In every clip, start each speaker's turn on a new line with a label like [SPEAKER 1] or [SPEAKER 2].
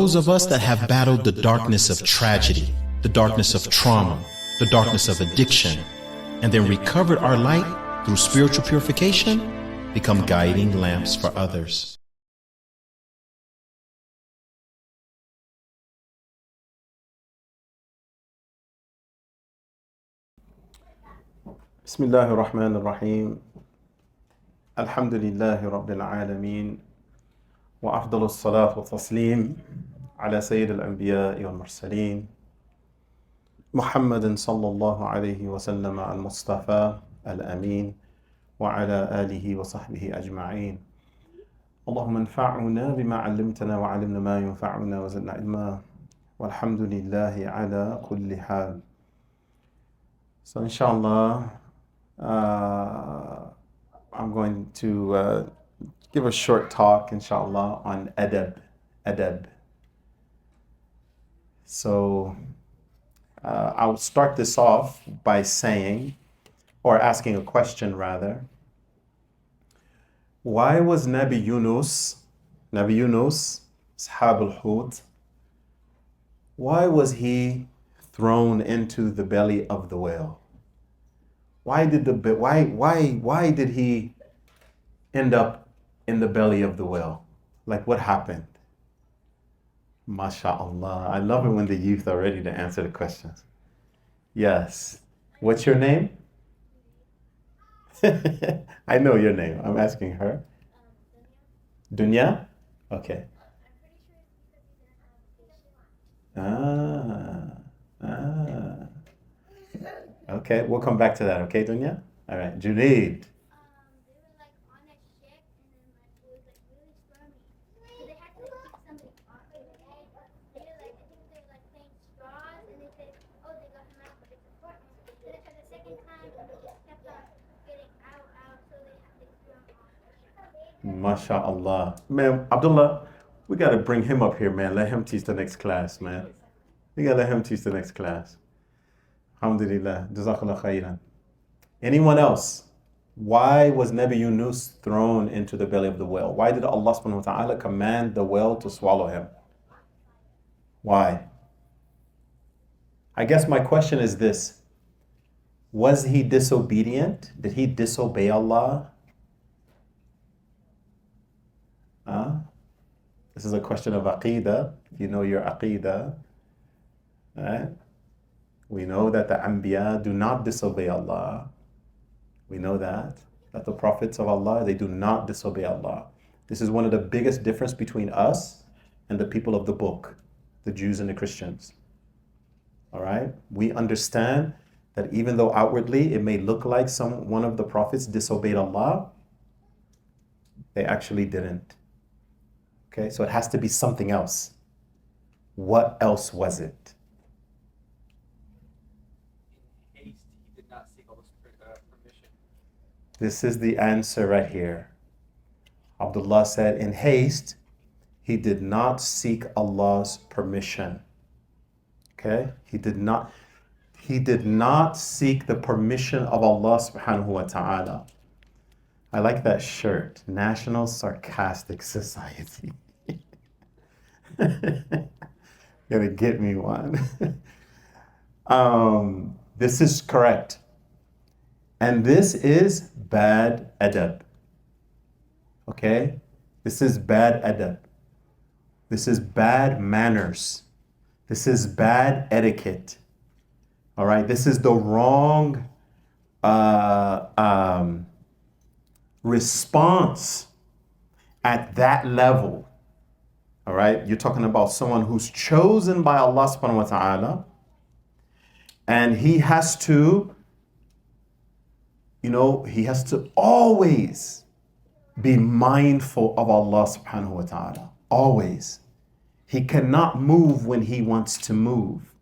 [SPEAKER 1] those of us that have battled the darkness of tragedy, the darkness of trauma, the darkness of addiction, and then recovered our light through spiritual purification, become guiding lamps for others.
[SPEAKER 2] بسم الله الرحمن الرحيم الحمد لله رب العالمين وأفضل الصلاة والتسليم على سيد الأنبياء والمرسلين محمد صلى الله عليه وسلم المصطفى الأمين وعلى آله وصحبه أجمعين اللهم انفعنا بما علمتنا وعلمنا ما ينفعنا وزدنا علما والحمد لله على كل حال. So inshallah, I'm going to give a short talk, inshallah, on ADAB. So I'll start this off by saying, or asking a question rather, why was Nabi Yunus, Ashab al-Hut, why was he thrown into the belly of the whale? Why did he end up in the belly of the whale? Like, what happened? MashaAllah. I love it when the youth are ready to answer the questions. Yes. What's your name? I know your name. I'm asking her. Dunya? Okay. Okay, we'll come back to that, okay, Dunya? All right, Junaid.
[SPEAKER 3] They were like on a ship and then like it was like really stormy. So they had to like pick somebody off of the head. They were like, I think they were like playing straws and they said, oh, they got him out, but it's important. So they tried the second time and they just kept on getting out, so they threw him off the ship.
[SPEAKER 2] MashaAllah. Man, Abdullah, we got to bring him up here, man. Let him teach the next class, man. We got to let him teach the next class. Alhamdulillah. Jazakallah khairan. Anyone else? Why was Nabi Yunus thrown into the belly of the whale? Why did Allah subhanahu wa ta'ala command the whale to swallow him? Why? I guess my question is this. Was he disobedient? Did he disobey Allah? This is a question of Aqidah. If you know your Aqidah, right? We know that the Anbiya do not disobey Allah. We know that the prophets of Allah, they do not disobey Allah. This is one of the biggest difference between us and the people of the book, the Jews and the Christians. All right? We understand that even though outwardly it may look like one of the prophets disobeyed Allah, they actually didn't. Okay? So it has to be something else. What else was it? This is the answer right here. Abdullah said, in haste, he did not seek Allah's permission. Okay? He did not seek the permission of Allah subhanahu wa ta'ala. I like that shirt. National Sarcastic Society. Gonna get me one. This is correct. And this is bad adab. Okay? This is bad adab. This is bad manners. This is bad etiquette. All right? This is the wrong response at that level. All right? You're talking about someone who's chosen by Allah subhanahu wa ta'ala, and he has to always be mindful of Allah subhanahu wa ta'ala. Always. He cannot move when he wants to move.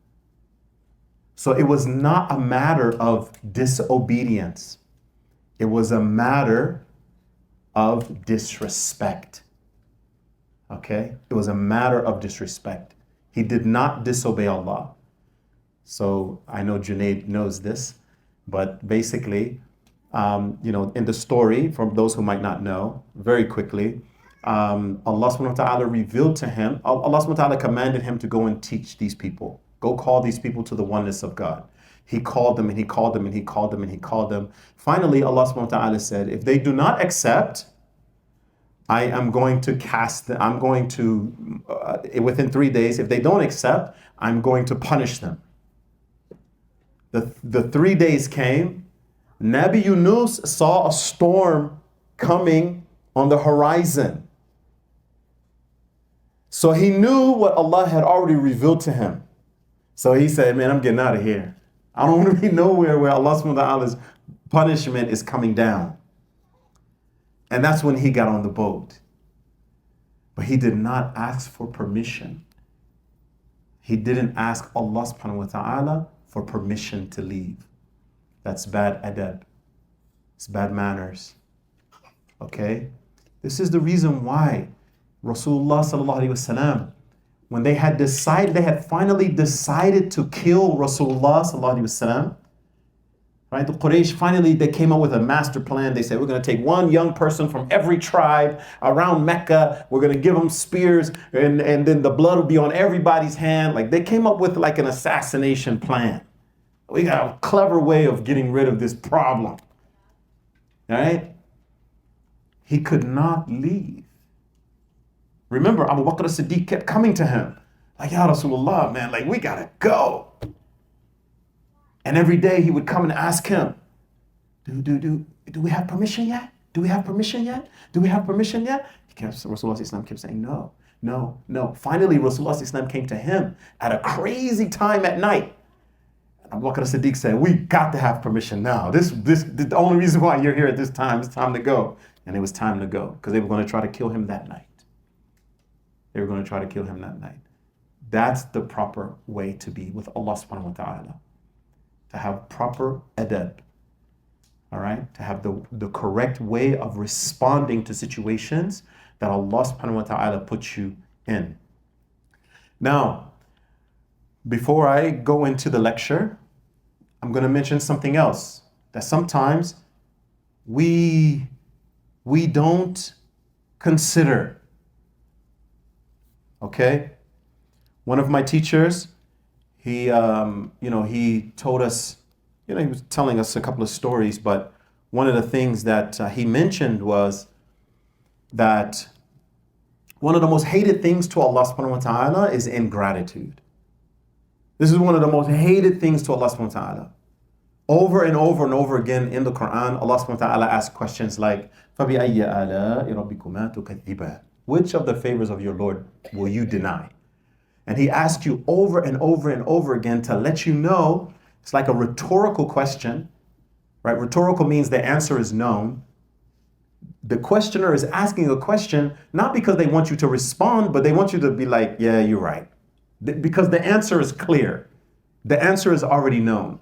[SPEAKER 2] So it was not a matter of disobedience. It was a matter of disrespect. Okay? It was a matter of disrespect. He did not disobey Allah. So I know Junaid knows this, but basically, in the story, for those who might not know, very quickly, Allah subhanahu wa ta'ala revealed to him, Allah subhanahu wa ta'ala commanded him to go and teach these people. Go call these people to the oneness of God. He called them and he called them and he called them and he called them. Finally, Allah subhanahu wa ta'ala said, if they do not accept, I am going to cast them, I'm going to, within 3 days, if they don't accept, I'm going to punish them. The 3 days came. Nabi Yunus saw a storm coming on the horizon. So he knew what Allah had already revealed to him. So he said, man, I'm getting out of here. I don't want to be nowhere where Allah subhanahu wa ta'ala's punishment is coming down. And that's when he got on the boat. But he did not ask for permission. He didn't ask Allah subhanahu wa ta'ala for permission to leave. That's bad adab. It's bad manners. Okay? This is the reason why Rasulullah sallallahu alaihi wasallam, when they had finally decided to kill Rasulullah sallallahu alaihi wasallam, right? The Quraysh finally, they came up with a master plan. They said, we're going to take one young person from every tribe around Mecca. We're going to give them spears and then the blood will be on everybody's hand. Like they came up with like an assassination plan. We got a clever way of getting rid of this problem. Right? He could not leave. Remember, Abu Bakr as-Siddiq kept coming to him. Like, Ya Rasulullah, man, like we got to go. And every day he would come and ask him, do we have permission yet? Do we have permission yet? Do we have permission yet? Rasulullah kept saying, no, no, no. Finally, Rasulullah came to him at a crazy time at night. And Abu Bakr as-Siddiq said, we got to have permission now. This the only reason why you're here at this time. It's time to go. And it was time to go because they were going to try to kill him that night. They were going to try to kill him that night. That's the proper way to be with Allah subhanahu wa ta'ala. To have proper adab, all right? To have the correct way of responding to situations that Allah subhanahu wa ta'ala puts you in. Now, before I go into the lecture, I'm going to mention something else that sometimes we don't consider, okay? One of my teachers, he told us, he was telling us a couple of stories, but one of the things that he mentioned was that one of the most hated things to Allah subhanahu wa ta'ala is ingratitude. This is one of the most hated things to Allah subhanahu wa ta'ala. Over and over and over again in the Quran, Allah subhanahu wa ta'ala asks questions like, فَبِأَيِّ آلَاءِ رَبِّكُمَا تُكَذِّبَانِ? Which of the favors of your Lord will you deny? And he asked you over and over and over again to let you know, it's like a rhetorical question, right? Rhetorical means the answer is known. The questioner is asking a question, not because they want you to respond, but they want you to be like, yeah, you're right. Because the answer is clear. The answer is already known.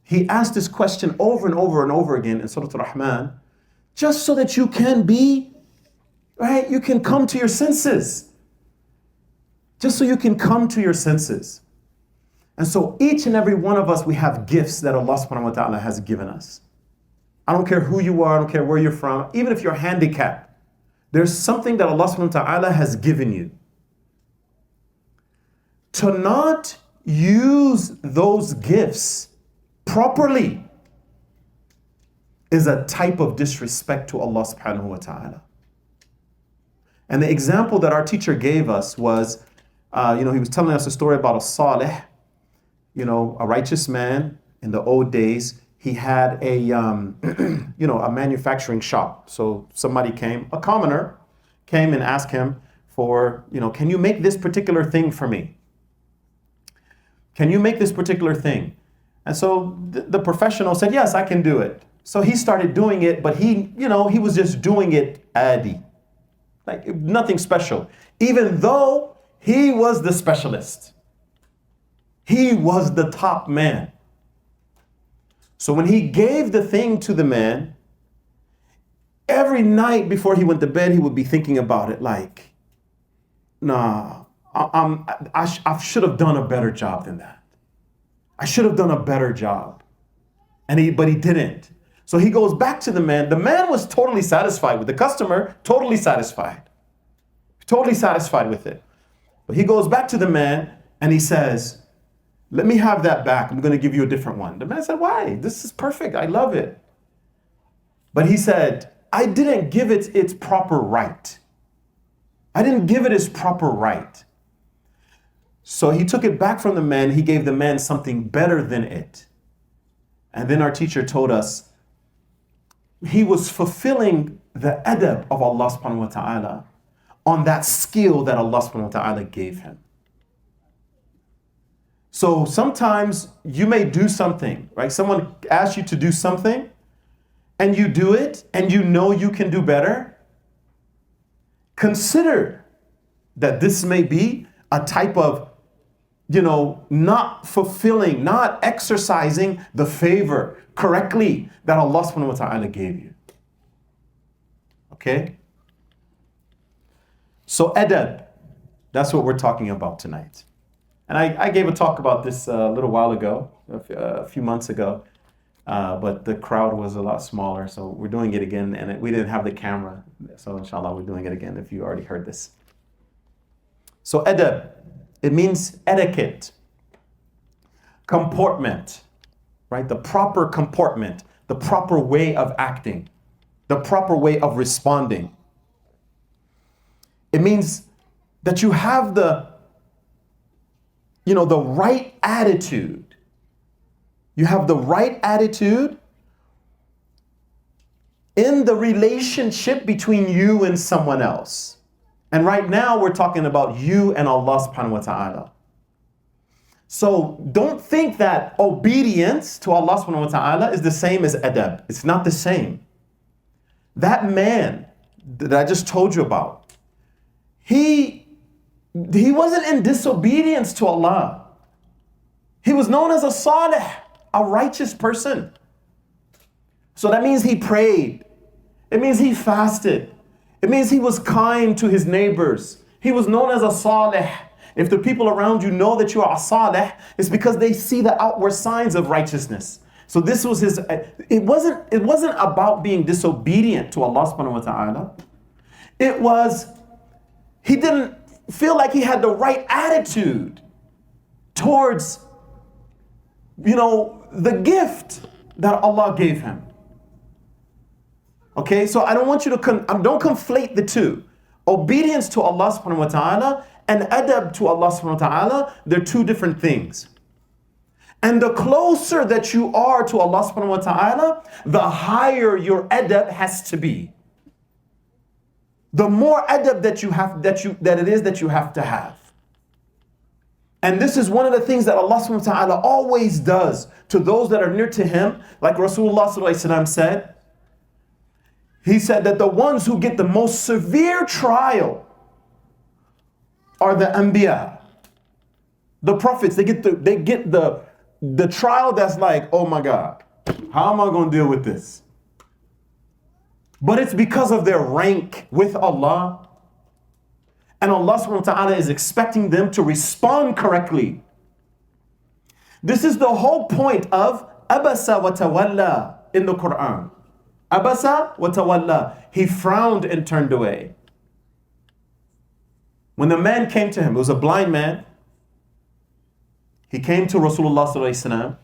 [SPEAKER 2] He asked this question over and over and over again in Surah Al-Rahman, just so that you can be, right? You can come to your senses. Just so you can come to your senses. And so each and every one of us, we have gifts that Allah subhanahu wa ta'ala has given us. I don't care who you are, I don't care where you're from, even if you're handicapped, there's something that Allah subhanahu wa ta'ala has given you. To not use those gifts properly is a type of disrespect to Allah subhanahu wa ta'ala. And the example that our teacher gave us was, he was telling us a story about a salih, a righteous man in the old days. He had a manufacturing shop. So somebody came, a commoner, came and asked him for, can you make this particular thing for me? Can you make this particular thing? And so the professional said, yes, I can do it. So he started doing it, but he was just doing it adi, like nothing special, even though he was the specialist. He was the top man. So when he gave the thing to the man, every night before he went to bed, he would be thinking about it like, nah, I should have done a better job than that. I should have done a better job. But he didn't. So he goes back to the man. The man was totally satisfied with the customer, totally satisfied. totally satisfied with it. But he goes back to the man and he says, let me have that back. I'm going to give you a different one. The man said, why? This is perfect. I love it. But he said, I didn't give it its proper right. I didn't give it its proper right. So he took it back from the man. He gave the man something better than it. And then our teacher told us he was fulfilling the adab of Allah subhanahu wa ta'ala on that skill that Allah subhanahu wa ta'ala gave him. So sometimes you may do something, right? Someone asks you to do something and you do it and you know you can do better. Consider that this may be a type of, not fulfilling, not exercising the favor correctly that Allah subhanahu wa ta'ala gave you. Okay? So adab, that's what we're talking about tonight. And I gave a talk about this a little while ago, a few months ago, but the crowd was a lot smaller, so we're doing it again, and we didn't have the camera, so inshallah we're doing it again if you already heard this. So adab, it means etiquette, comportment, right? The proper comportment, the proper way of acting, the proper way of responding. It means that you have the right attitude. You have the right attitude in the relationship between you and someone else. And right now we're talking about you and Allah subhanahu wa ta'ala. So don't think that obedience to Allah subhanahu wa ta'ala is the same as adab. It's not the same. That man that I just told you about, he wasn't in disobedience to Allah. He was known as a salih, a righteous person. So that means he prayed. It means he fasted. It means he was kind to his neighbors. He was known as a salih. If the people around you know that you are a salih, it's because they see the outward signs of righteousness. So this was his, it wasn't about being disobedient to Allah subhanahu wa ta'ala. It was, he didn't feel like he had the right attitude towards, the gift that Allah gave him. Okay, so I don't want you to, don't conflate the two. Obedience to Allah subhanahu wa ta'ala and adab to Allah subhanahu wa ta'ala, they're two different things. And the closer that you are to Allah subhanahu wa ta'ala, the higher your adab has to be. The more adab that you have to have. And this is one of the things that Allah subhanahu wa ta'ala always does to those that are near to Him. Like Rasulullah sallallahu alaihi wasallam said, he said that the ones who get the most severe trial are the anbiya. The prophets, they get the trial that's like, oh my God, how am I going to deal with this? But it's because of their rank with Allah. And Allah subhanahu wa ta'ala is expecting them to respond correctly. This is the whole point of abasa wa tawalla in the Quran. Abasa wa tawalla. He frowned and turned away. When the man came to him, it was a blind man. He came to Rasulullah sallallahu alaihi wasallam,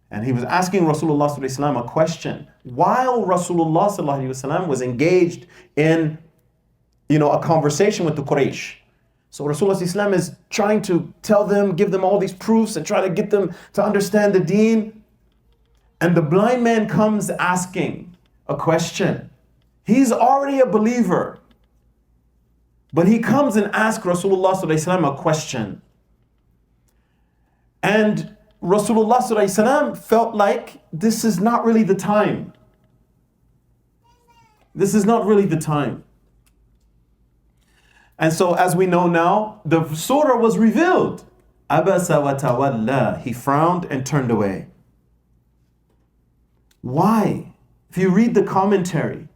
[SPEAKER 2] and he was asking Rasulullah sallallahu alaihi wasallam a question while Rasulullah sallallahu alaihi wasallam was engaged in, a conversation with the Quraysh. So Rasulullah sallallahu alaihi wasallam is trying to tell them, give them all these proofs and try to get them to understand the deen. And the blind man comes asking a question. He's already a believer, but he comes and asks Rasulullah sallallahu alaihi wasallam a question. And Rasulullah sallallahu alaihi wasallam felt like this is not really the time. This is not really the time. And so as we know now, the surah was revealed. Abasa wa tawalla. He frowned and turned away. Why? If you read the commentary,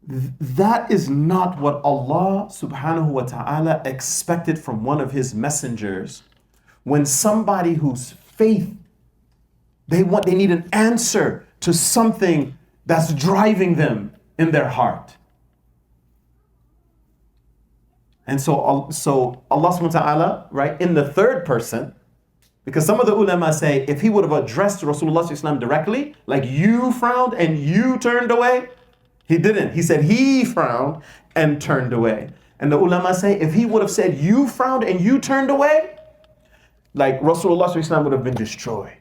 [SPEAKER 2] that is not what Allah subhanahu wa ta'ala expected from one of His messengers. When somebody whose faith, they need an answer to something that's driving them in their heart. And so Allah subhanahu wa ta'ala, right, in the third person, because some of the ulama say if he would have addressed Rasulullah sallallahu alaihi wasallam directly, like you frowned and you turned away, he didn't. He said he frowned and turned away. And the ulama say if he would have said you frowned and you turned away, like Rasulullah sallallahu alaihi wasallam would have been destroyed.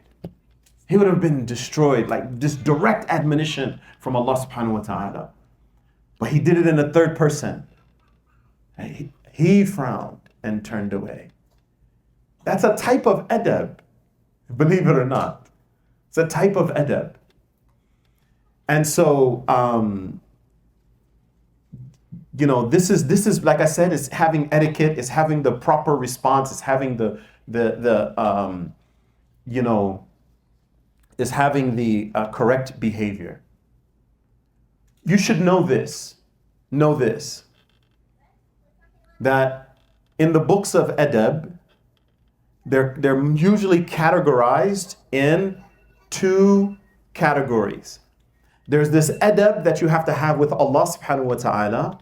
[SPEAKER 2] He would have been destroyed, like this direct admonition from Allah subhanahu wa ta'ala. But he did it in the third person. He frowned and turned away. That's a type of adab, believe it or not. It's a type of adab. And so, this is like I said, it's having etiquette, it's having the proper response, it's having is having the correct behavior. You should know this, that in the books of adab, they're usually categorized in two categories. There's this adab that you have to have with Allah subhanahu wa ta'ala,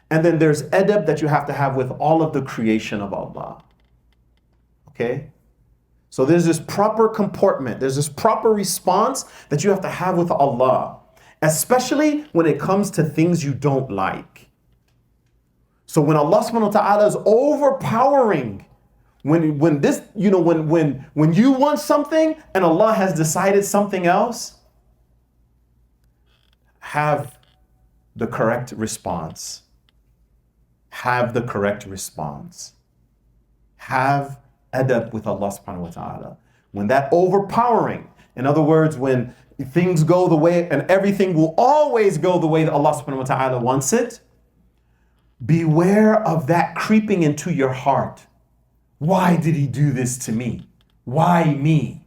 [SPEAKER 2] and then there's adab that you have to have with all of the creation of Allah. Okay? So there's this proper comportment, there's this proper response that you have to have with Allah, especially when it comes to things you don't like. So when Allah subhanahu wa ta'ala is overpowering, when you want something and Allah has decided something else, have the correct response. Have the correct response. Have adab with Allah subhanahu wa ta'ala. When that overpowering, in other words, when things go the way, and everything will always go the way that Allah subhanahu wa ta'ala wants it, beware of that creeping into your heart. Why did he do this to me? Why me?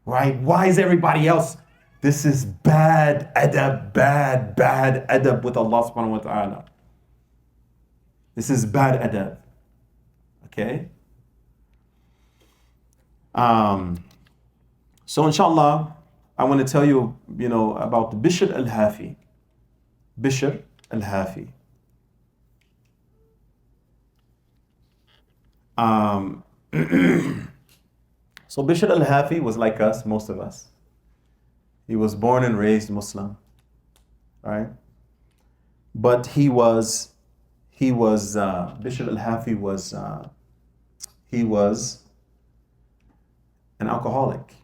[SPEAKER 2] Right? Why is everybody else? This is bad adab, bad adab with Allah subhanahu wa ta'ala. This is bad adab. Okay? So inshallah, I want to tell you, about the Bishr al-Hafi. Bishr al-Hafi. So Bishr al-Hafi was like us, most of us. He was born and raised Muslim, right? But Bishr al-Hafi was an alcoholic.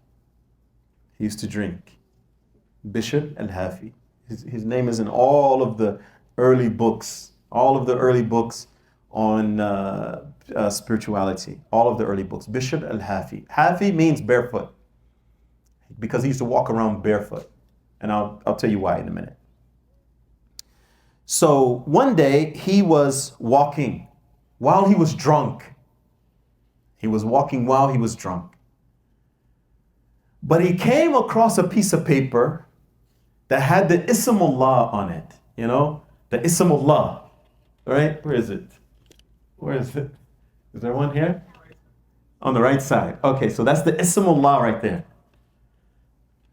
[SPEAKER 2] He used to drink. Bishr al-Hafi. His name is in all of the early books on spirituality, all of the early books. Bishr al-Hafi. Hafi means barefoot, because he used to walk around barefoot. And I'll tell you why in a minute. So one day he was walking while he was drunk. He was walking while he was drunk. But he came across a piece of paper that had the Ismullah on it. The Ismullah. Right? Where is it? Is there one here? On the right side. Okay, so that's the Ismullah right there.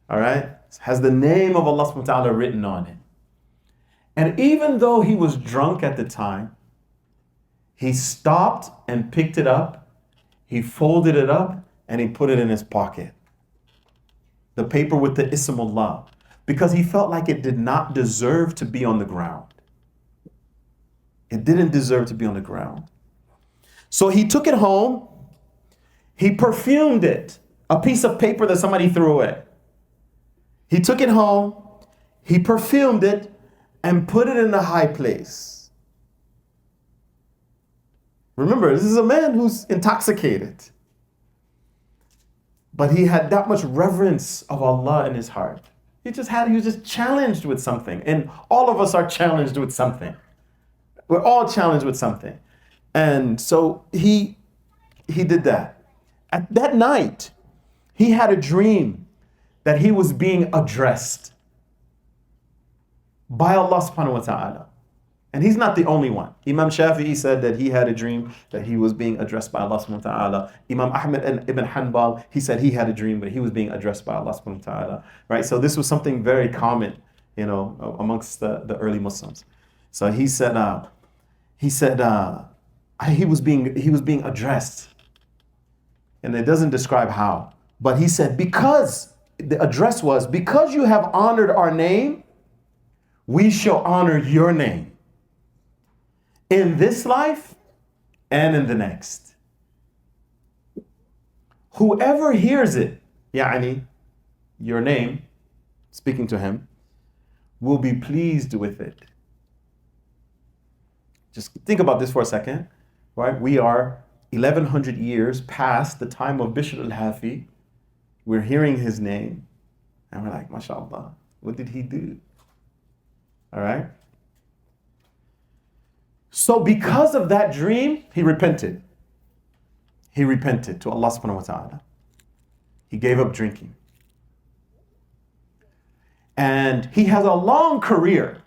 [SPEAKER 2] All right? It has the name of Allah subhanahu wa ta'ala written on it. And even though he was drunk at the time, he stopped and picked it up, he folded it up, and he put it in his pocket. The paper with the Ismullah, because he felt like it did not deserve to be on the ground. It didn't deserve to be on the ground. So he took it home, he perfumed it, a piece of paper that somebody threw away. He took it home, he perfumed it, and put it in a high place. Remember, this is a man who's intoxicated. But he had that much reverence of Allah in his heart. He was just challenged with something. And all of us are challenged with something. We're all challenged with something. And so he did that. At that night, he had a dream that he was being addressed by Allah subhanahu wa ta'ala. And he's not the only one. Imam Shafi'i said that he had a dream that he was being addressed by Allah subhanahu wa ta'ala. Imam Ahmad and Ibn Hanbal, he said he had a dream, but he was being addressed by Allah subhanahu wa ta'ala. Right? So this was something very common, amongst the early Muslims. So he said, he said he was being addressed, and it doesn't describe how, but he said, because the address was, because you have honored our name, we shall honor your name in this life and in the next. Whoever hears it, يعني, your name, speaking to him, will be pleased with it. Just think about this for a second, right? We are 1100 years past the time of Bishr al-Hafi. We're hearing his name, and we're like, mashallah, what did he do? All right? So because of that dream, he repented. He repented to Allah subhanahu wa ta'ala. He gave up drinking. And he has a long career.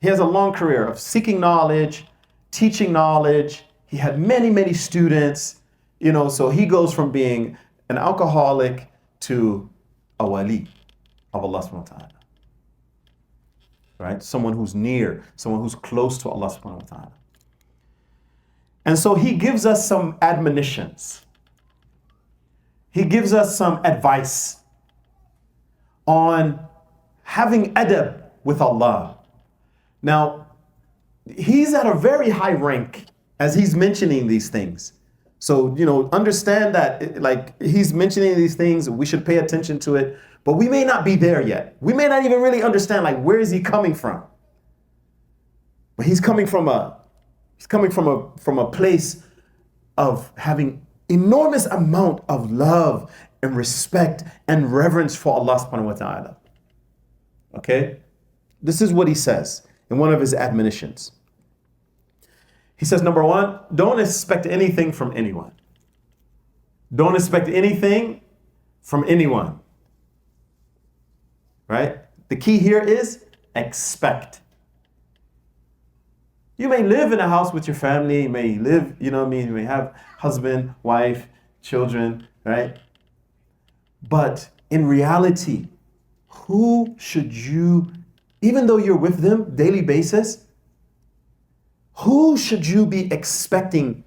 [SPEAKER 2] He has a long career of seeking knowledge, teaching knowledge. He had many, many students, so he goes from being an alcoholic to a wali of Allah subhanahu wa ta'ala. Right? Someone who's near, someone who's close to Allah subhanahu wa ta'ala. And so he gives us some admonitions. He gives us some advice on having adab with Allah. Now, he's at a very high rank as he's mentioning these things. So, understand that like he's mentioning these things, we should pay attention to it, but we may not be there yet. We may not even really understand like where is he coming from. But he's coming from a place of having enormous amount of love and respect and reverence for Allah subhanahu wa ta'ala. Okay? This is what he says in one of his admonitions. He says, number one, don't expect anything from anyone. Don't expect anything from anyone. Right? The key here is expect. You may live in a house with your family, you may live, you may have husband, wife, children, right? But in reality, who should you, even though you're with them daily basis, who should you be expecting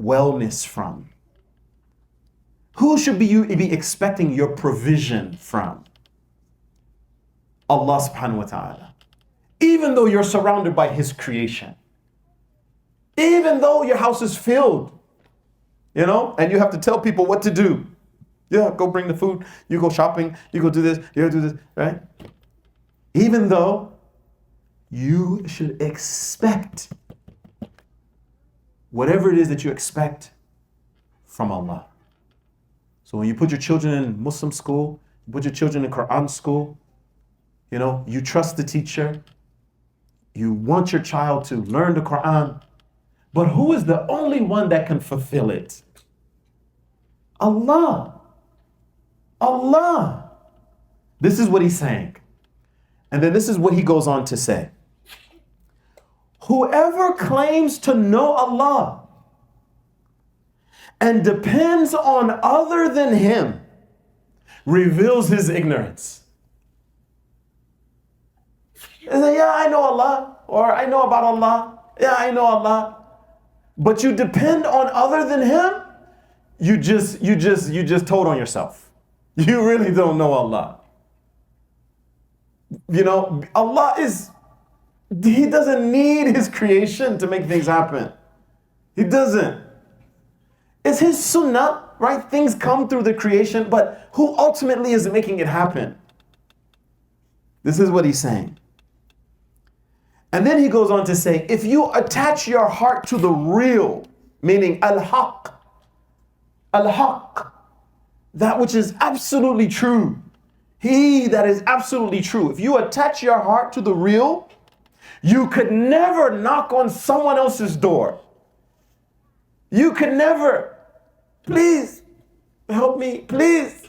[SPEAKER 2] wellness from? Who should you be expecting your provision from? Allah subhanahu wa ta'ala. Even though you're surrounded by his creation. Even though your house is filled, and you have to tell people what to do. Yeah, go bring the food, you go shopping, you go do this, you go do this, right? Even though you should expect whatever it is that you expect from Allah. So when you put your children in Muslim school, you put your children in Quran school, you trust the teacher, you want your child to learn the Quran, but who is the only one that can fulfill it? Allah. Allah. This is what he's saying. And then this is what he goes on to say. Whoever claims to know Allah and depends on other than him reveals his ignorance. He says, yeah, I know Allah, or I know about Allah. Yeah, I know Allah. But you depend on other than him, you just told on yourself. You really don't know Allah. Allah he doesn't need his creation to make things happen. He doesn't. It's his sunnah, right? Things come through the creation, but who ultimately is making it happen? This is what he's saying. And then he goes on to say, if you attach your heart to the real, meaning al-haq, that which is absolutely true, he that is absolutely true, if you attach your heart to the real, you could never knock on someone else's door. You could never, please help me, please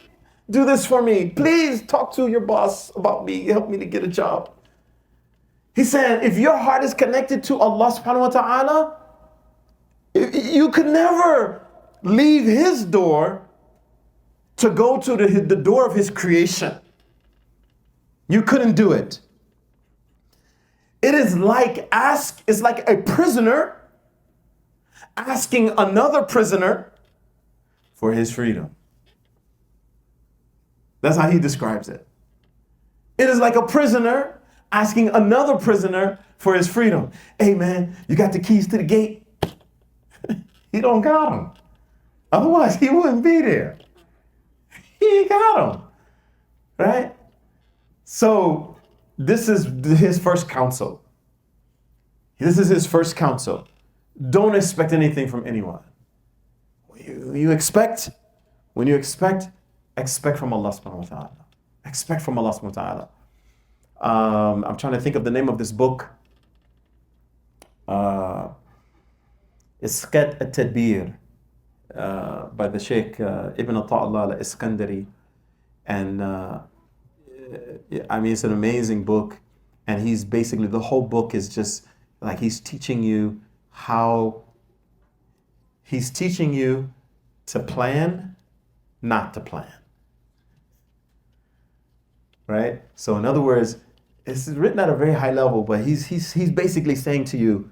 [SPEAKER 2] do this for me, please talk to your boss about me, help me to get a job. He said, if your heart is connected to Allah subhanahu wa ta'ala, you could never leave his door to go to the door of his creation. You couldn't do it. It's like a prisoner asking another prisoner for his freedom. That's how he describes it. It is like a prisoner asking another prisoner for his freedom. Hey man, you got the keys to the gate? He don't got them. Otherwise, he wouldn't be there. He got them, right? So this is his first counsel. This is his first counsel. Don't expect anything from anyone. When you expect, expect from Allah subhanahu wa ta'ala. Expect from Allah subhanahu wa ta'ala. I'm trying to think of the name of this book. Ustedh Tabari by the Sheikh Ibn Ta'ala al-Iskandari. And I mean, it's an amazing book. And he's basically, the whole book is just like he's teaching you to plan, not to plan. Right? So in other words, it's written at a very high level, but he's basically saying to you,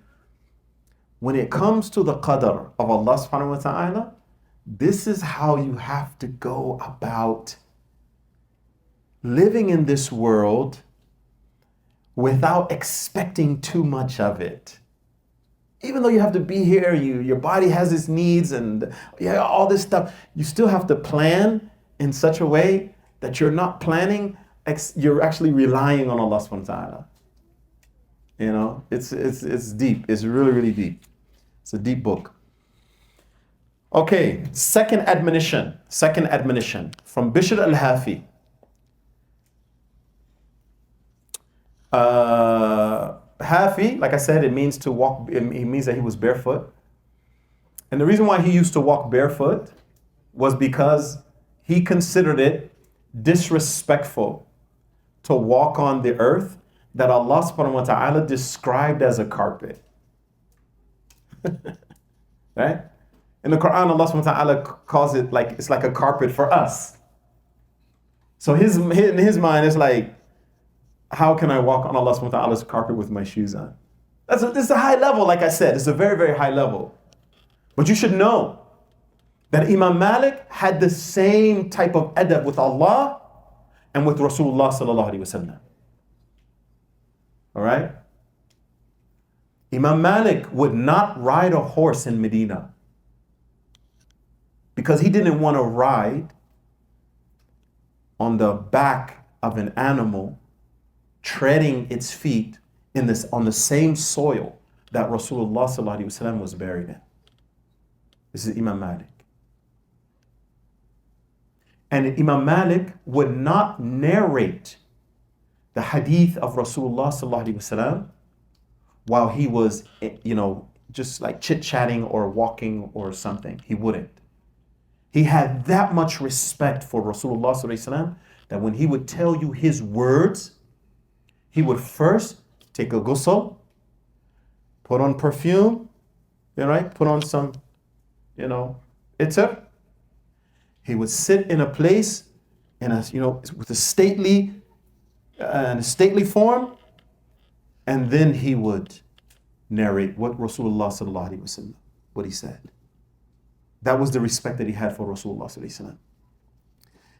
[SPEAKER 2] when it comes to the qadr of Allah subhanahu wa ta'ala, this is how you have to go about living in this world without expecting too much of it. Even though you have to be here, your body has its needs and all this stuff, you still have to plan in such a way that you're not planning, you're actually relying on Allah subhanahu wa ta'ala. You know, it's deep. It's really, really deep. It's a deep book. Okay, second admonition from Bishr al-Hafi. Hafi, like I said, it means to walk, it means that he was barefoot. And the reason why he used to walk barefoot was because he considered it disrespectful to walk on the earth that Allah subhanahu wa ta'ala described as a carpet. Right? In the Quran, Allah subhanahu wa ta'ala calls it like, it's like a carpet for us. So in his mind, it's like, how can I walk on Allah subhanahu wa ta'ala's carpet with my shoes on? This is a high level, like I said. It's a very, very high level. But you should know that Imam Malik had the same type of adab with Allah and with Rasulullah sallallahu alaihi wasallam. All right? Imam Malik would not ride a horse in Medina because he didn't want to ride on the back of an animal treading its feet on the same soil that Rasulullah sallallahu alaihi wasallam was buried in. This is Imam Malik. And Imam Malik would not narrate the hadith of Rasulullah sallallahu alaihi wasallam while he was, just like chit-chatting or walking or something. He wouldn't. He had that much respect for Rasulullah sallallahu alaihi wasallam that when he would tell you his words, he would first take a ghusl, put on perfume, put on some, itr. He would sit in a place with a stately form, and then he would narrate what Rasulullah sallallahu alaihi wasallam, what he said. That was the respect that he had for Rasulullah sallallahu alaihi wasallam.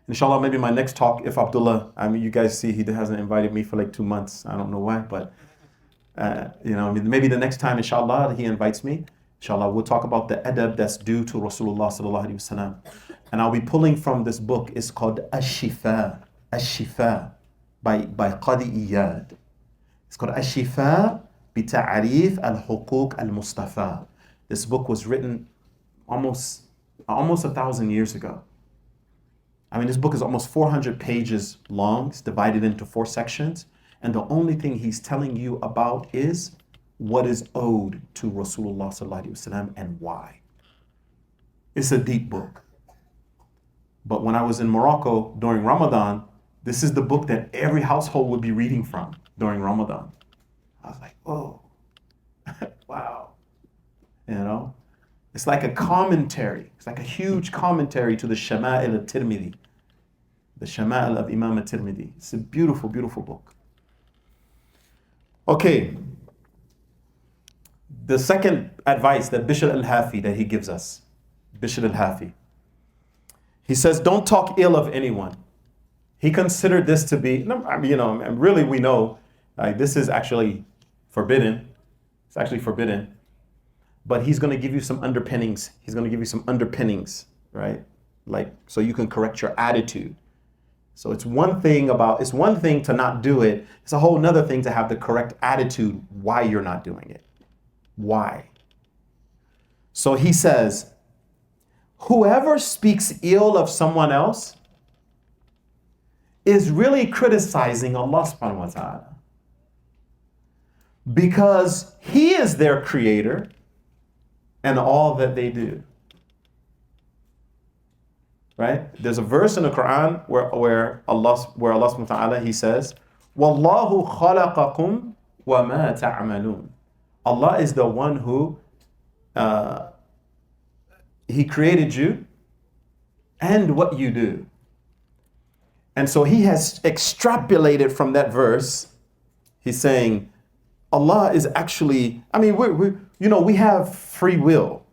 [SPEAKER 2] Inshallah, maybe my next talk, if Abdullah, you guys see he hasn't invited me for like 2 months. I don't know why, but maybe the next time, inshallah, he invites me. Inshallah, we'll talk about the adab that's due to Rasulullah sallallahu alaihi wasallam. And I'll be pulling from this book. It's called Ash-Shifa by Qadi Iyad. It's called Ash-Shifa بتعريف الحقوق المصطفى. This book was written almost 1,000 years ago. This book is almost 400 pages long. It's divided into 4 sections. And the only thing he's telling you about is what is owed to Rasulullah sallallahu alaihi wasallam and why. It's a deep book. But when I was in Morocco during Ramadan, this is the book that every household would be reading from during Ramadan. I was like, whoa, wow. It's like a commentary. It's like a huge commentary to the Shama'il al-Tirmidhi. The Shama'il of Imam al-Tirmidhi. It's a beautiful, beautiful book. Okay. The second advice that Bishr al-Hafi that he gives us, Bishr al-Hafi, he says, don't talk ill of anyone. He considered this to be, and really we know this is actually forbidden. It's actually forbidden. But he's going to give you some underpinnings. He's going to give you some underpinnings, right? Like, so you can correct your attitude. So it's one thing to not do it. It's a whole nother thing to have the correct attitude why you're not doing it. Why? So he says, whoever speaks ill of someone else is really criticizing Allah subhanahu wa ta'ala. Because He is their creator and all that they do. Right? There's a verse in the Quran where Allah subhanahu wa ta'ala, He says, Wallahu khalaqakum wa ma ta'amalun. Allah is the one who He created you and what you do. And so he has extrapolated from that verse. He's saying Allah is actually, we have free will,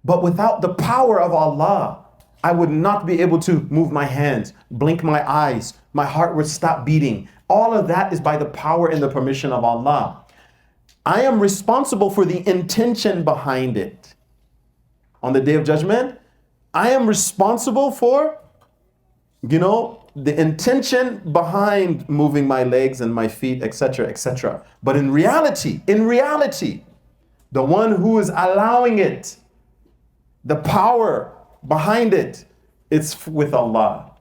[SPEAKER 2] but without the power of Allah, I would not be able to move my hands, blink my eyes, my heart would stop beating. All of that is by the power and the permission of Allah. I am responsible for the intention behind it. On the Day of Judgment, I am responsible for, the intention behind moving my legs and my feet, etc., etc. But in reality, the one who is allowing it, the power behind it, it's with Allah.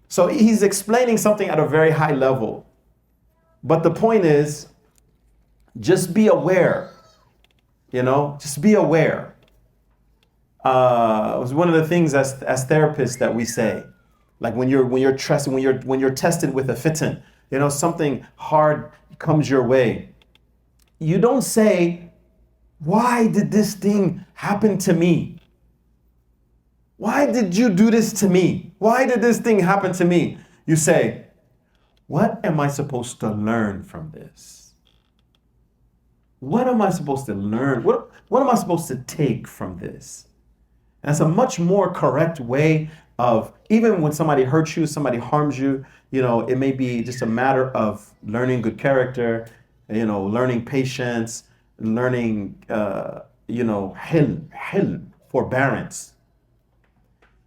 [SPEAKER 2] So he's explaining something at a very high level. But the point is, just be aware, just be aware. It was one of the things as therapists that we say, like when you're tested with a fitan, something hard comes your way. You don't say, why did this thing happen to me? Why did you do this to me? Why did this thing happen to me? You say, what am I supposed to learn from this? What am I supposed to learn? What am I supposed to take from this? That's a much more correct way of, even when somebody hurts you, somebody harms you, it may be just a matter of learning good character, learning patience, learning, hilm, forbearance.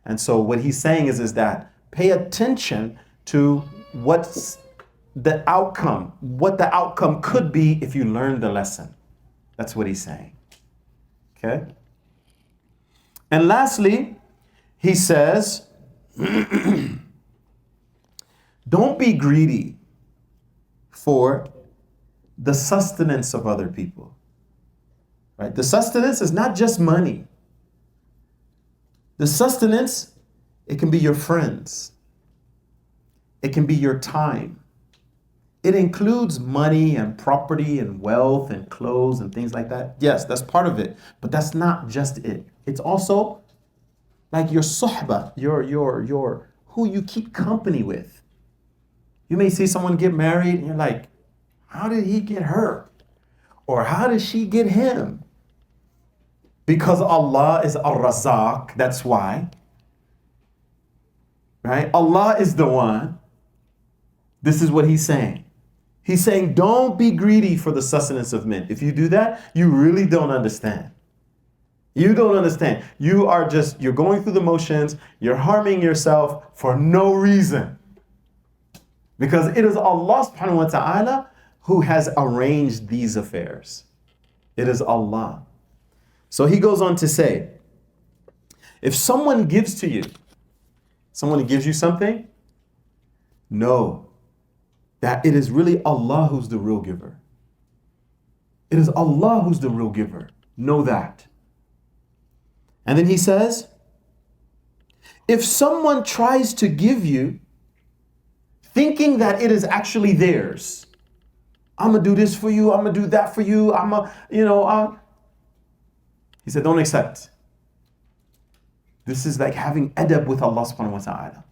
[SPEAKER 2] And so what he's saying is that pay attention to what the outcome could be if you learn the lesson. That's what he's saying. Okay? And lastly, he says, don't be greedy for the sustenance of other people. Right? The sustenance is not just money. The sustenance, it can be your friends. It can be your time. It includes money and property and wealth and clothes and things like that. Yes, that's part of it, but that's not just it. It's also like your suhbah, your who you keep company with. You may see someone get married and you're like, how did he get her? Or how did she get him? Because Allah is Ar-Razaq, that's why. Right? Allah is the one. This is what he's saying. He's saying, don't be greedy for the sustenance of men. If you do that, you really don't understand. You don't understand. You're going through the motions. You're harming yourself for no reason. Because it is Allah subhanahu wa ta'ala who has arranged these affairs. It is Allah. So he goes on to say, if someone gives to you, someone gives you something, know that it is really Allah who's the real giver. It is Allah who's the real giver. Know that. And then he says, if someone tries to give you, thinking that it is actually theirs, I'm going to do this for you, I'm going to do that for you, he said, don't accept. This is like having ADAB with Allah subhanahu wa ta'ala.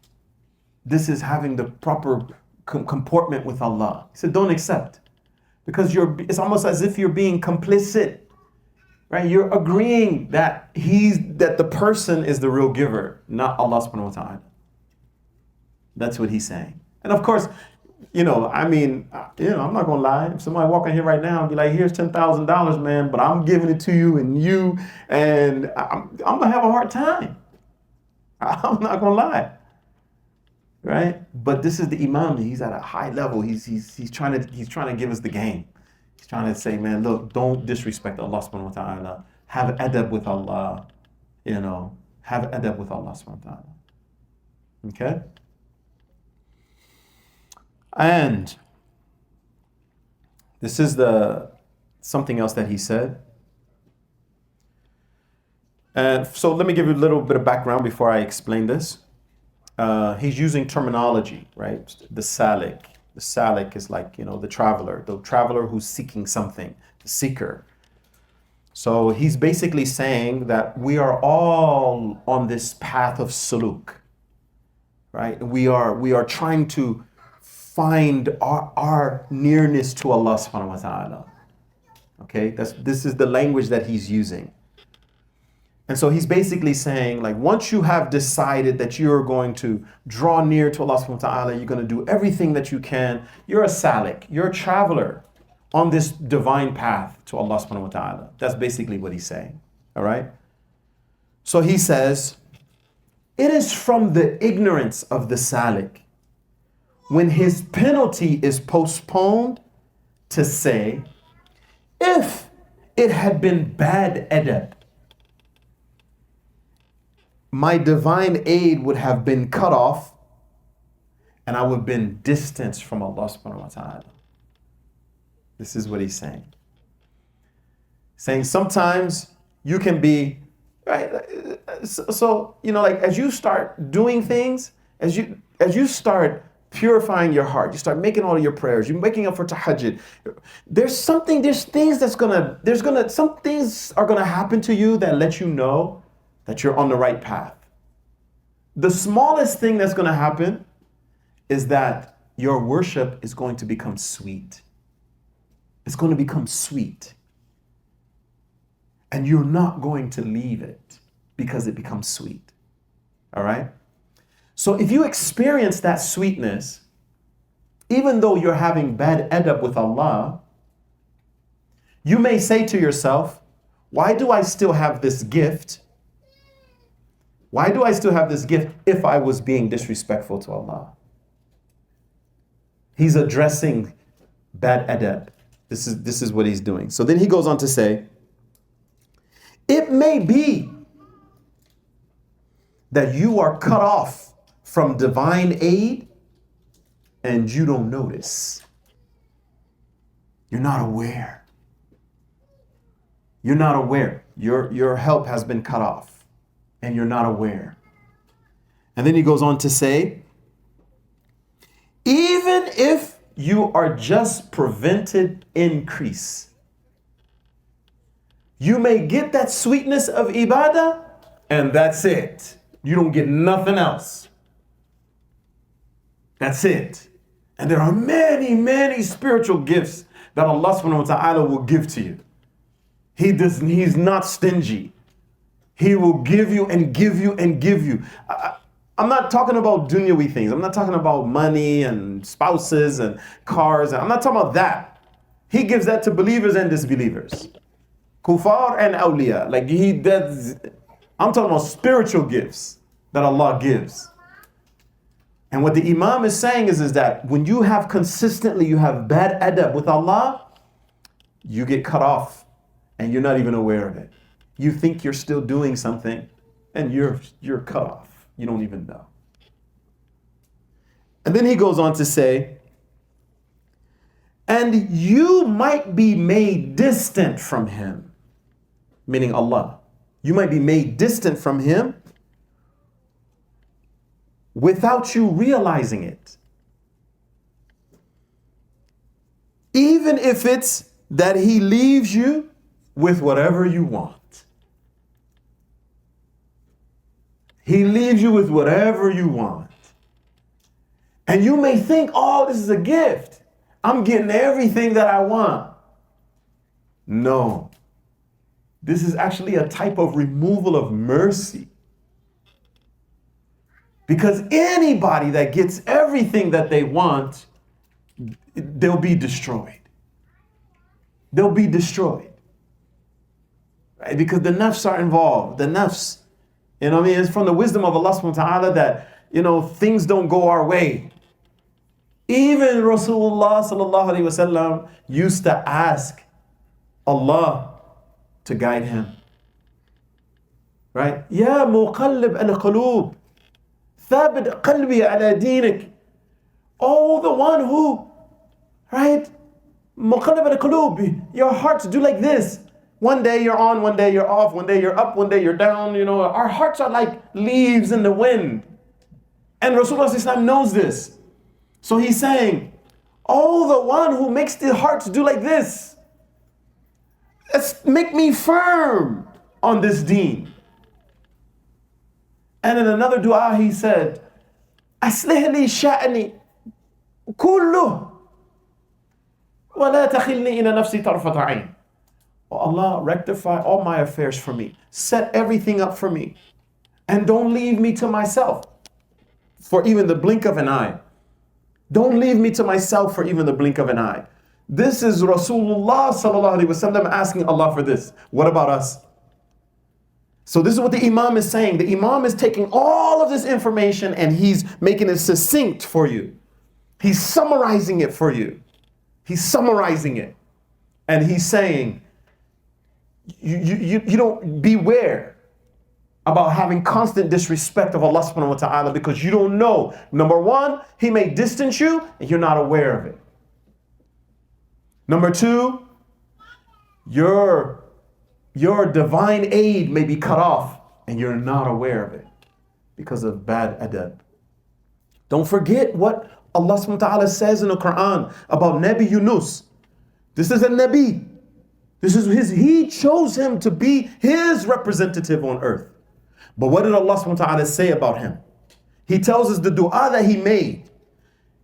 [SPEAKER 2] This is having the proper comportment with Allah. He said, don't accept. because it's almost as if you're being complicit, right? You're agreeing that the person is the real giver, not Allah subhanahu wa ta'ala. That's what he's saying. And of course, I'm not gonna lie. If somebody walk in here right now and be like, here's $10,000, man, but I'm giving it to you and I'm gonna have a hard time. I'm not gonna lie. Right? But this is the Imam. He's at a high level. He's trying to give us the game. He's trying to say, man, look, don't disrespect Allah subhanahu wa ta'ala. Have adab with Allah. Have adab with Allah subhanahu wa ta'ala. Okay? And this is something else that he said. And so let me give you a little bit of background before I explain this. He's using terminology, right? The salik. The salik is like, the traveler who's seeking something, the seeker. So he's basically saying that we are all on this path of suluk, right? We are trying to find our nearness to Allah subhanahu wa ta'ala. Okay, this is the language that he's using. And so he's basically saying, like, once you have decided that you're going to draw near to Allah subhanahu wa ta'ala, you're going to do everything that you can, you're a salik, you're a traveler on this divine path to Allah subhanahu wa ta'ala. That's basically what he's saying. All right? So he says, it is from the ignorance of the salik when his penalty is postponed to say, if it had been bad adab, my divine aid would have been cut off and I would have been distanced from Allah subhanahu wa ta'ala. This is what he's saying. Saying sometimes you can be, right? So, like as you start doing things, as you start purifying your heart, you start making all of your prayers, you're waking up for tahajjud, some things are gonna happen to you that let you know that you're on the right path. The smallest thing that's going to happen is that your worship is going to become sweet. It's going to become sweet. And you're not going to leave it because it becomes sweet. All right? So if you experience that sweetness, even though you're having bad adab with Allah, you may say to yourself, why do I still have this gift? Why do I still have this gift if I was being disrespectful to Allah? He's addressing bad adab. This is what he's doing. So then he goes on to say, it may be that you are cut off from divine aid and you don't notice. You're not aware. You're not aware. Your help has been cut off. And you're not aware. And then he goes on to say, even if you are just prevented increase, you may get that sweetness of ibadah, and that's it. You don't get nothing else. That's it. And there are many, many spiritual gifts that Allah subhanahu wa ta'ala will give to you. He's not stingy. He will give you and give you and give you. I'm not talking about dunyawi things. I'm not talking about money and spouses and cars. I'm not talking about that. He gives that to believers and disbelievers. Kufar and awliya. I'm talking about spiritual gifts that Allah gives. And what the Imam is saying is that when you have bad adab with Allah, you get cut off and you're not even aware of it. You think you're still doing something and you're cut off. You don't even know. And then he goes on to say, and you might be made distant from him, meaning Allah. You might be made distant from him without you realizing it. Even if it's that he leaves you with whatever you want. He leaves you with whatever you want. And you may think, oh, this is a gift. I'm getting everything that I want. No. This is actually a type of removal of mercy. Because anybody that gets everything that they want, they'll be destroyed. They'll be destroyed. Right? Because the nafs are involved. The nafs. You know what I mean? It's from the wisdom of Allah subhanahu wa ta'ala that, things don't go our way. Even Rasulullah sallallahu alaihi wasallam used to ask Allah to guide him. Right? Ya muqallib al-qulub, thabit qalbi ala dinik. Oh, the one who, right? Muqallib al-qulub, your hearts do like this. One day you're on, one day you're off, one day you're up, one day you're down. Our hearts are like leaves in the wind. And Rasulullah Islam knows this. So he's saying, oh, the one who makes the hearts do like this, make me firm on this deen. And in another dua he said, Aslih li sha'ni kulluh wa la takhilni ila nafsi tarfata ayn. Oh Allah, rectify all my affairs for me. Set everything up for me. And don't leave me to myself for even the blink of an eye. Don't leave me to myself for even the blink of an eye. This is Rasulullah sallallahu alaihi wasallam asking Allah for this. What about us? So this is what the Imam is saying. The Imam is taking all of this information and he's making it succinct for you. He's summarizing it for you. He's summarizing it. And he's saying, you don't beware about having constant disrespect of Allah subhanahu wa ta'ala because you don't know. Number one, He may distance you and you're not aware of it. Number two, your divine aid may be cut off and you're not aware of it because of bad adab. Don't forget what Allah subhanahu wa ta'ala says in the Quran about Nabi Yunus. This is a Nabi. He chose him to be his representative on earth. But what did Allah subhanahu wa ta'ala say about him? He tells us the dua that he made.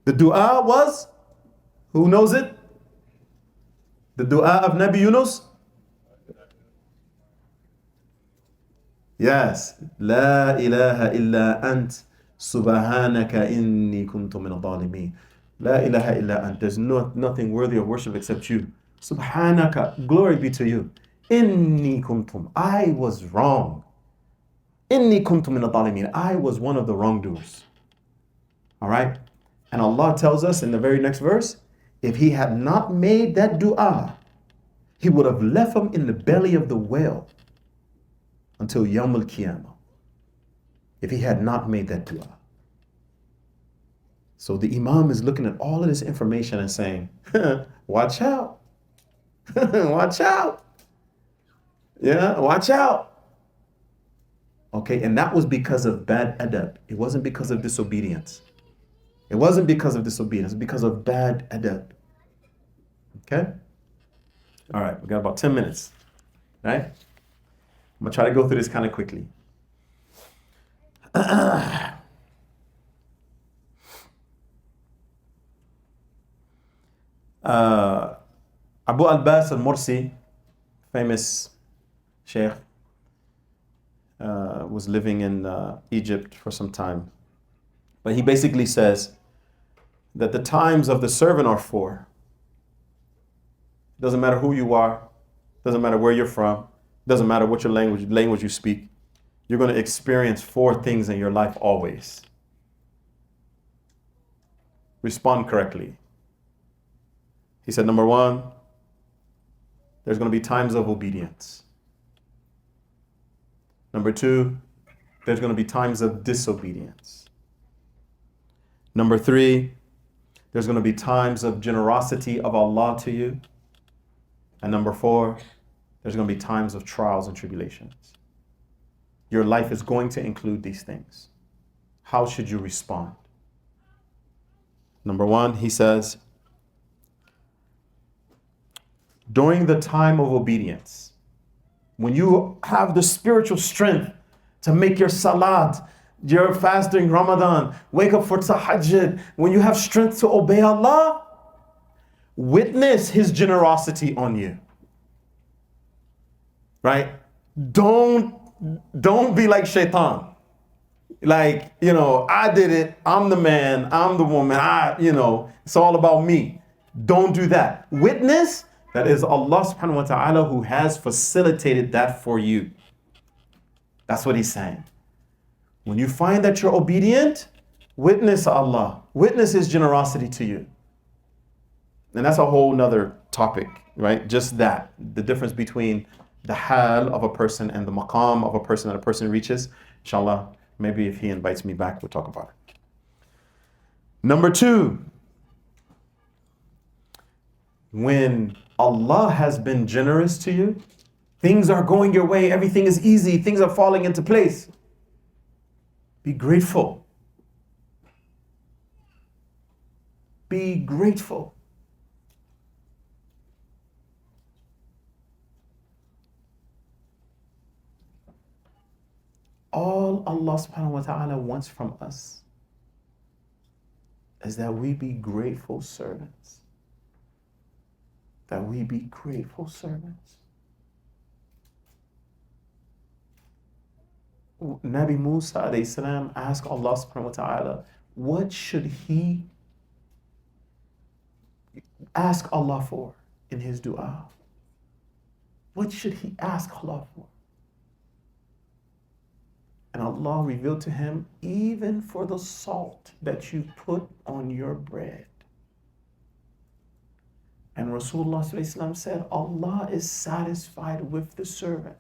[SPEAKER 2] The dua was, who knows it? The dua of Nabi Yunus? Yes. La ilaha illa ant subhanaka inni kuntu min al-zalimin. La ilaha illa ant. There's nothing worthy of worship except you. Subhanaka, glory be to you. Inni kuntum, I was wrong. Inni kuntum min al-zalimin. I was one of the wrongdoers. All right? And Allah tells us in the very next verse, if he had not made that dua, he would have left him in the belly of the whale until Yawm al-Qiyamah. If he had not made that dua. So the Imam is looking at all of this information and saying, watch out. Watch out. Yeah, watch out. Okay, and that was because of bad adab. It wasn't because of disobedience. It wasn't because of disobedience, because of bad adab. Okay? All right, we got about 10 minutes. Right? I'm going to try to go through this kind of quickly. Abu al-Bas al-Mursi, famous sheikh, was living in Egypt for some time. But he basically says that the times of the servant are four. It doesn't matter who you are, doesn't matter where you're from, doesn't matter what your language you speak. You're going to experience four things in your life always. Respond correctly. He said, number one, there's going to be times of obedience. Number two, there's going to be times of disobedience. Number three, there's going to be times of generosity of Allah to you. And number four, there's going to be times of trials and tribulations. Your life is going to include these things. How should you respond? Number one, he says, during the time of obedience, when you have the spiritual strength to make your salat, your fast during Ramadan, wake up for tahajjud, when you have strength to obey Allah, Witness his generosity on you. Right? Don't be like shaitan. Like, I did it. I'm the man. I'm the woman. It's all about me. Don't do that. Witness that is Allah subhanahu wa ta'ala who has facilitated that for you. That's what he's saying. When you find that you're obedient, witness Allah. Witness his generosity to you. And that's a whole nother topic, right? Just that. The difference between the hal of a person and the maqam of a person that a person reaches. Inshallah, maybe if he invites me back, we'll talk about it. Number 2, when Allah has been generous to you, things are going your way, everything is easy, things are falling into place. Be grateful. Be grateful. All Allah subhanahu wa ta'ala wants from us is that we be grateful servants. That we be grateful servants. Nabi Musa alayhi salam asked Allah subhanahu wa ta'ala, what should he ask Allah for in his dua? What should he ask Allah for? And Allah revealed to him, even for the salt that you put on your bread. And Rasulullah said, Allah is satisfied with the servant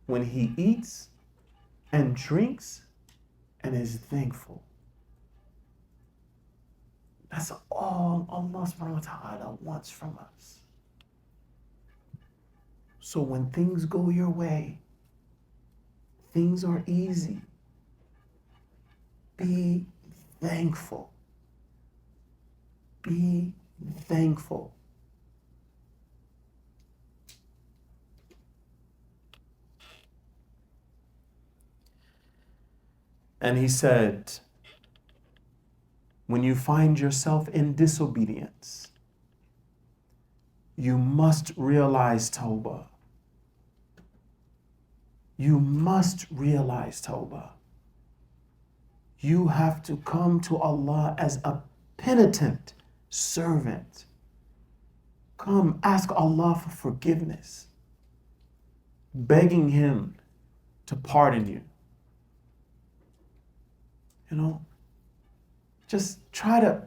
[SPEAKER 2] when he eats and drinks and is thankful. That's all Allah subhanahu wa ta'ala wants from us. So when things go your way, things are easy, be thankful. Be thankful. And he said, when you find yourself in disobedience, you must realize tawbah. You must realize tawbah. You have to come to Allah as a penitent servant. Come ask Allah for forgiveness, begging Him to pardon you. Just try to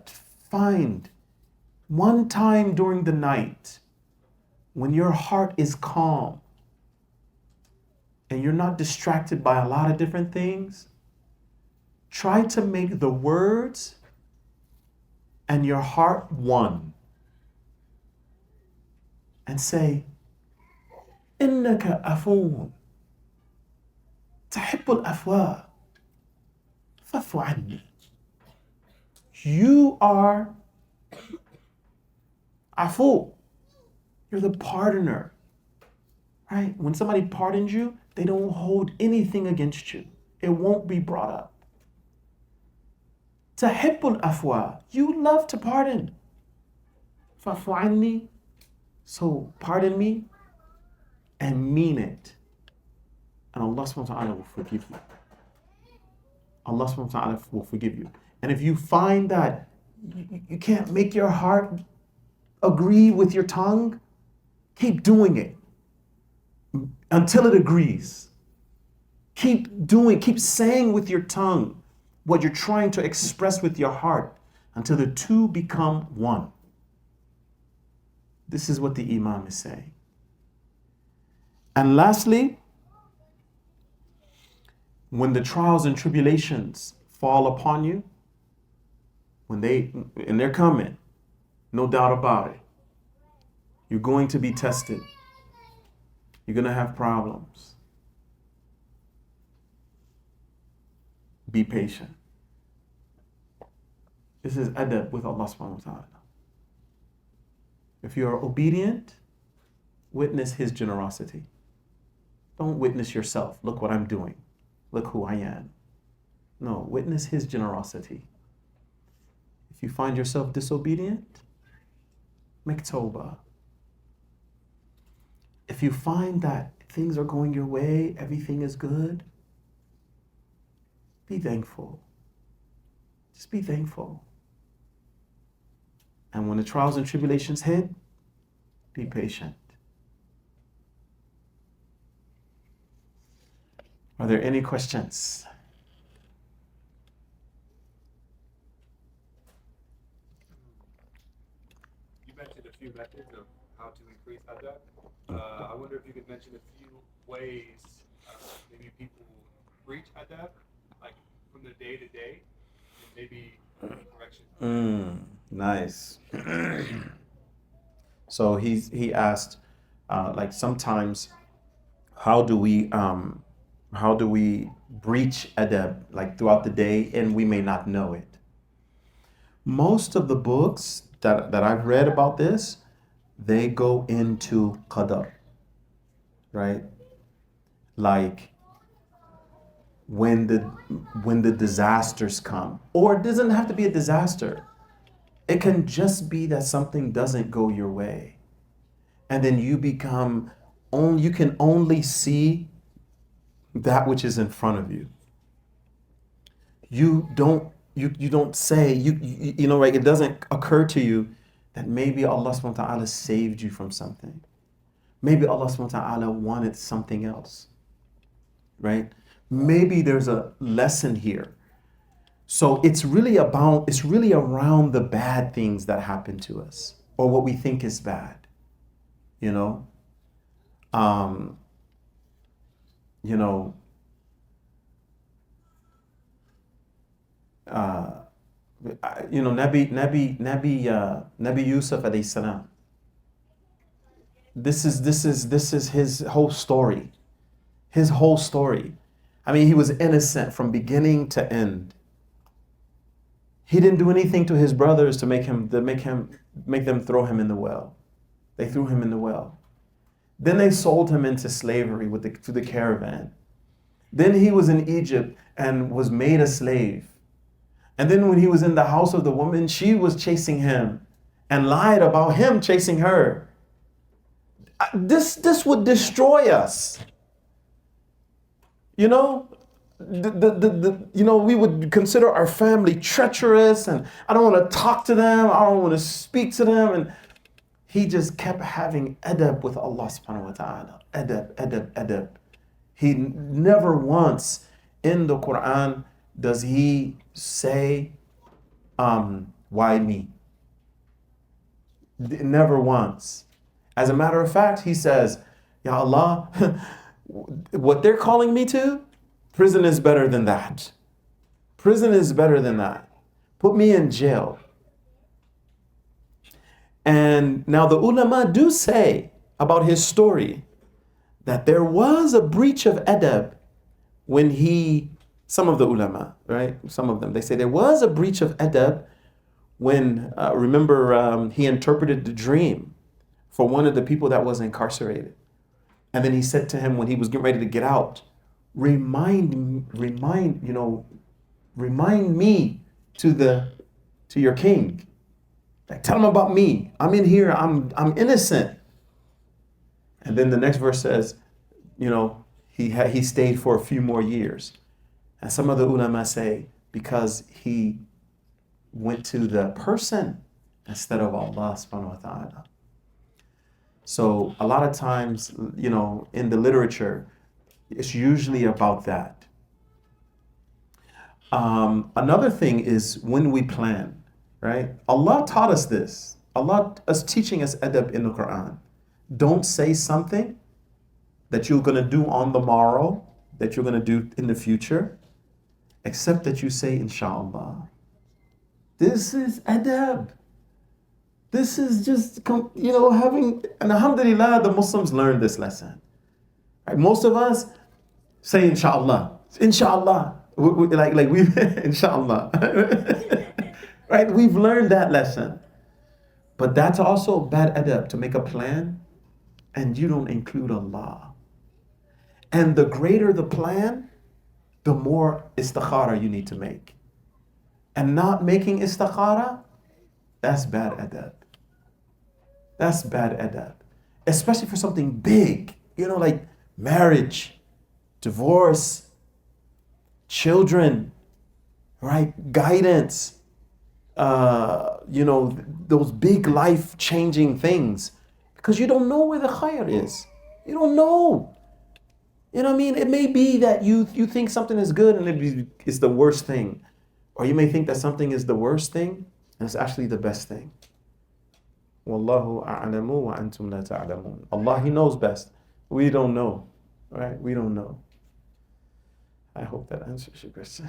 [SPEAKER 2] find one time during the night when your heart is calm and you're not distracted by a lot of different things. Try to make the words and your heart one. And say, إِنَّكَ أَفُوٌ تَحِبُّ الْأَفْوَاءَ فَاعْفُ عَنِّي. You are afu. You're the pardoner. Right? When somebody pardons you, they don't hold anything against you. It won't be brought up. Tahibbul afwa. You love to pardon. Fa'fu anni. So pardon me and mean it. And Allah subhanahu wa ta'ala will forgive you. Allah subhanahu wa ta'ala will forgive you. And if you find that you can't make your heart agree with your tongue, keep doing it until it agrees. Keep saying with your tongue what you're trying to express with your heart until the two become one. This is what the Imam is saying. And lastly, when the trials and tribulations fall upon you, and they're coming, no doubt about it. You're going to be tested. You're going to have problems. Be patient. This is adab with Allah subhanahu wa ta'ala. If you are obedient, witness His generosity. Don't witness yourself. Look what I'm doing. Look who I am. No, witness His generosity. If you find yourself disobedient, make tawbah. If you find that things are going your way, everything is good, be thankful. Just be thankful. And when the trials and tribulations hit, be patient. Are there any questions?
[SPEAKER 4] You mentioned a few methods of how to increase adab. I wonder if you could mention a few ways maybe people reach adab, like from the day to day, and maybe corrections.
[SPEAKER 2] Nice. So he asked, like sometimes, how do we breach adab like throughout the day and we may not know it? Most of the books that I've read about this, they go into qadar, right? Like when the disasters come, or it doesn't have to be a disaster. It can just be that something doesn't go your way, and then you can only see that which is in front of you. You don't say, you know, right? It doesn't occur to you that maybe Allah subhanahu wa ta'ala saved you from something. Maybe Allah subhanahu wa ta'ala wanted something else, right? Maybe there's a lesson here. So it's really around the bad things that happen to us, or what we think is bad, you know? Nabi Yusuf alayhi salam. This is his whole story. His whole story. I mean, he was innocent from beginning to end. He didn't do anything to his brothers to make them throw him in the well. They threw him in the well. Then they sold him into slavery to the caravan. Then he was in Egypt and was made a slave. And then when he was in the house of the woman, she was chasing him and lied about him chasing her. This would destroy us. You know, we would consider our family treacherous, and I don't want to talk to them. I don't want to speak to them. And he just kept having adab with Allah subhanahu wa ta'ala. Adab, adab, adab. He never once in the Quran does he say, why me? Never once. As a matter of fact, he says, Ya Allah, what they're calling me to, prison is better than that. Prison is better than that. Put me in jail. And now the ulama do say about his story that there was a breach of adab when some of the ulama, right? Some of them, they say there was a breach of adab when, he interpreted the dream for one of the people that was incarcerated. And then he said to him when he was getting ready to get out, remind me to your king. Like, tell him about me. I'm in here. I'm innocent. And then the next verse says, he stayed for a few more years. And some of the ulama say because he went to the person instead of Allah subhanahu wa ta'ala. So a lot of times, in the literature, it's usually about that. Another thing is when we plan, right? Allah taught us this. Allah is teaching us adab in the Quran. Don't say something that you're going to do on the morrow, that you're going to do in the future, except that you say, inshallah. This is adab. This is just, having, and alhamdulillah, the Muslims learned this lesson. Right? Most of us say, inshallah. Inshallah. We inshallah. Right? We've learned that lesson. But that's also bad adab, to make a plan and you don't include Allah. And the greater the plan, the more istikhara you need to make. And not making istikhara, that's bad adab. That's bad adab. Especially for something big, like marriage, divorce, children, right? Guidance, those big life-changing things. Because you don't know where the khair is. You don't know. You know what I mean? It may be that you think something is good and it's the worst thing. Or you may think that something is the worst thing and it's actually the best thing. Wallahu a'lamu wa antum la ta'lamun. Allah, He knows best. We don't know. Right? We don't know. I hope that answers your question.